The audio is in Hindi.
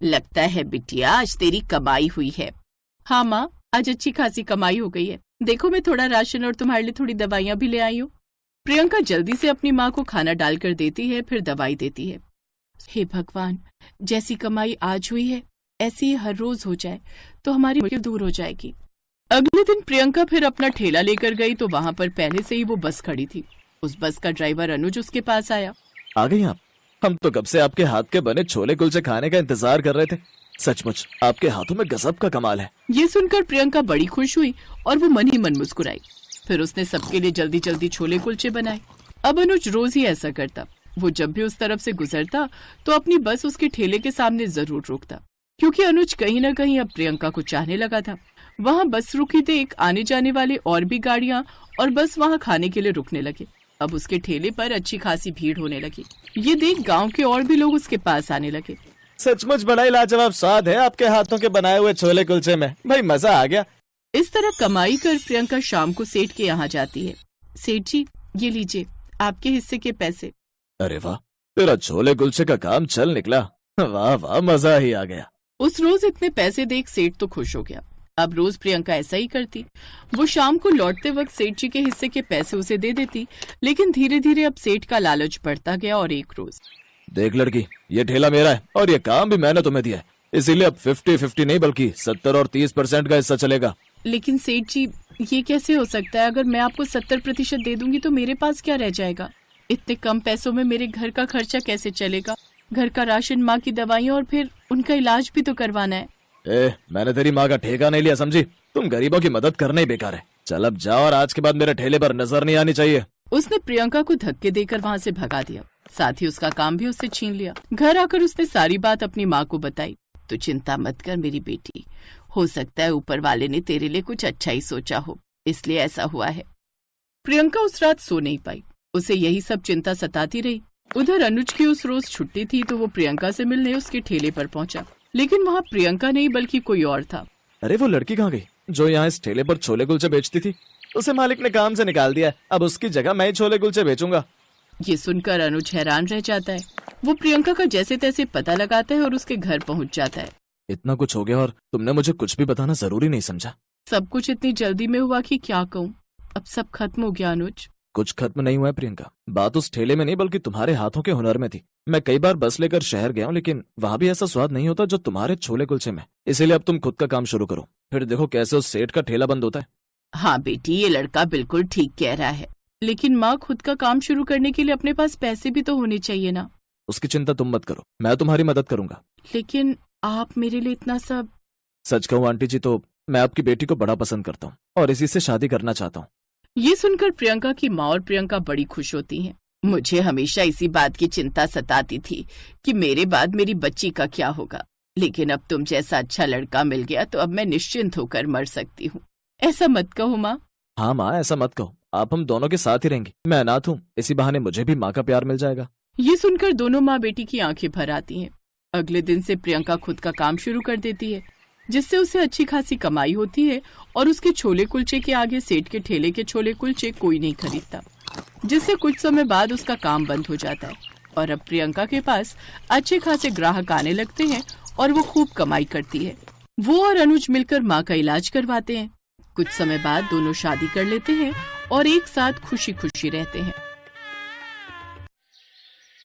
लगता है बिटिया आज तेरी कमाई हुई है। हाँ माँ, आज अच्छी खासी कमाई हो गई है। देखो मैं थोड़ा राशन और तुम्हारे लिए थोड़ी दवाइयाँ भी ले आई हूँ। प्रियंका जल्दी से अपनी माँ को खाना डालकर देती है, फिर दवाई देती है। हे भगवान, जैसी कमाई आज हुई है ऐसी ही हर रोज हो जाए तो हमारी मुश्किल दूर हो जाएगी। अगले दिन प्रियंका फिर अपना ठेला लेकर गई तो वहाँ पर पहले से ही वो बस खड़ी थी। उस बस का ड्राइवर अनुज उसके पास आया। आ गई आप? हम तो कब से आपके हाथ के बने छोले कुलचे खाने का इंतजार कर रहे थे। सचमुच आपके हाथों में गजब का कमाल है। ये सुनकर प्रियंका बड़ी खुश हुई और वो मन ही मन मुस्कुराई। फिर उसने सबके लिए जल्दी जल्दी छोले कुलचे बनाए। अब अनुज रोज ही ऐसा करता। वो जब भी उस तरफ से गुजरता तो अपनी बस उसके ठेले के सामने जरूर रोकता, क्योंकि अनुज कहीं न कहीं अब प्रियंका को चाहने लगा था। वहाँ बस रुकी देख आने जाने वाले और भी गाड़ियाँ और बस वहाँ खाने के लिए रुकने लगे। अब उसके ठेले पर अच्छी खासी भीड़ होने लगी। ये देख गांव के और भी लोग उसके पास आने लगे। सचमुच बड़ा ही लाजवाब स्वाद है आपके हाथों के बनाए हुए छोले कुलचे में। भाई मजा आ गया। इस तरह कमाई कर प्रियंका शाम को सेठ के यहाँ जाती है। सेठ जी, ये लीजिए आपके हिस्से के पैसे। अरे वाह, तेरा छोले कुलचे का काम चल निकला। वाह वाह, मजा ही आ गया। उस रोज इतने पैसे देख सेठ तो खुश हो गया। अब रोज प्रियंका ऐसा ही करती। वो शाम को लौटते वक्त सेठ जी के हिस्से के पैसे उसे दे देती, लेकिन धीरे धीरे अब सेठ का लालच बढ़ता गया और एक रोज, देख लड़की, ये ठेला मेरा है और ये काम भी मैंने तुम्हें दिया है, इसीलिए अब 50-50 नहीं बल्कि 70 और 30% का हिस्सा चलेगा। लेकिन सेठ जी, ये कैसे हो सकता है? अगर मैं आपको 70% दे दूंगी तो मेरे पास क्या रह जाएगा? इतने कम पैसों में मेरे घर का खर्चा कैसे चलेगा? घर का राशन, माँ की दवाइयाँ और फिर उनका इलाज भी तो करवाना है। मैंने तेरी माँ का ठेका नहीं लिया समझी। तुम गरीबों की मदद करना ही बेकार है। चल अब जाओ और आज के बाद मेरे ठेले पर नजर नहीं आनी चाहिए। उसने प्रियंका को धक्के देकर वहाँ से भगा दिया, साथ ही उसका काम भी उससे छीन लिया। घर आकर उसने सारी बात अपनी माँ को बताई। तो चिंता मत कर मेरी बेटी, हो सकता है ऊपर वाले ने तेरे लिए कुछ अच्छा ही सोचा हो, इसलिए ऐसा हुआ है। प्रियंका उस रात सो नहीं पाई। उसे यही सब चिंता सताती रही। उधर अनुज की उस रोज छुट्टी थी तो वो प्रियंका से मिलने उसके ठेले पर पहुंचा, लेकिन वहाँ प्रियंका नहीं बल्कि कोई और था। अरे वो लड़की कहाँ गई जो यहाँ इस ठेले पर छोले कुलचे बेचती थी? उसे मालिक ने काम से निकाल दिया है। अब उसकी जगह मैं ही छोले कुलचे बेचूंगा। ये सुनकर अनुज हैरान रह जाता है। वो प्रियंका का जैसे तैसे पता लगाता है और उसके घर पहुंच जाता है। इतना कुछ हो गया और तुमने मुझे कुछ भी बताना जरूरी नहीं समझा। सब कुछ इतनी जल्दी में हुआ कि क्या कहूँ। अब सब खत्म हो गया अनुज। कुछ खत्म नहीं हुआ है प्रियंका। बात उस ठेले में नहीं बल्कि तुम्हारे हाथों के हुनर में थी। मैं कई बार बस लेकर शहर गया हूँ, लेकिन वहाँ भी ऐसा स्वाद नहीं होता जो तुम्हारे छोले कुलचे में। इसीलिए अब तुम खुद का काम शुरू करो, फिर देखो कैसे उस सेठ का ठेला बंद होता है। हाँ बेटी, ये लड़का बिल्कुल ठीक कह रहा है, लेकिन माँ खुद का काम शुरू करने के लिए अपने पास पैसे भी तो होने चाहिए ना। उसकी चिंता तुम मत करो, मैं तुम्हारी मदद करूंगा। लेकिन आप मेरे लिए इतना सब। सच कहूँ आंटी जी तो मैं आपकी बेटी को बड़ा पसंद करता हूँ और इसी से शादी करना चाहता हूँ। ये सुनकर प्रियंका की माँ और प्रियंका बड़ी खुश होती हैं। मुझे हमेशा इसी बात की चिंता सताती थी कि मेरे बाद मेरी बच्ची का क्या होगा, लेकिन अब तुम जैसा अच्छा लड़का मिल गया तो अब मैं निश्चिंत होकर मर सकती हूँ। ऐसा मत कहो माँ। हाँ माँ, ऐसा मत कहो। आप हम दोनों के साथ ही रहेंगे। मैं अनाथ हूँ, इसी बहाने मुझे भी माँ का प्यार मिल जाएगा। ये सुनकर दोनों माँ बेटी की आंखें भर आती हैं। अगले दिन से प्रियंका खुद का काम शुरू कर देती है, जिससे उसे अच्छी खासी कमाई होती है और उसके छोले कुलचे के आगे सेठ के ठेले के छोले कुलचे कोई नहीं खरीदता, जिससे कुछ समय बाद उसका काम बंद हो जाता है और अब प्रियंका के पास अच्छे खासे ग्राहक आने लगते हैं और वो खूब कमाई करती है। वो और अनुज मिलकर माँ का इलाज करवाते हैं। कुछ समय बाद दोनों शादी कर लेते हैं और एक साथ खुशी खुशी रहते हैं।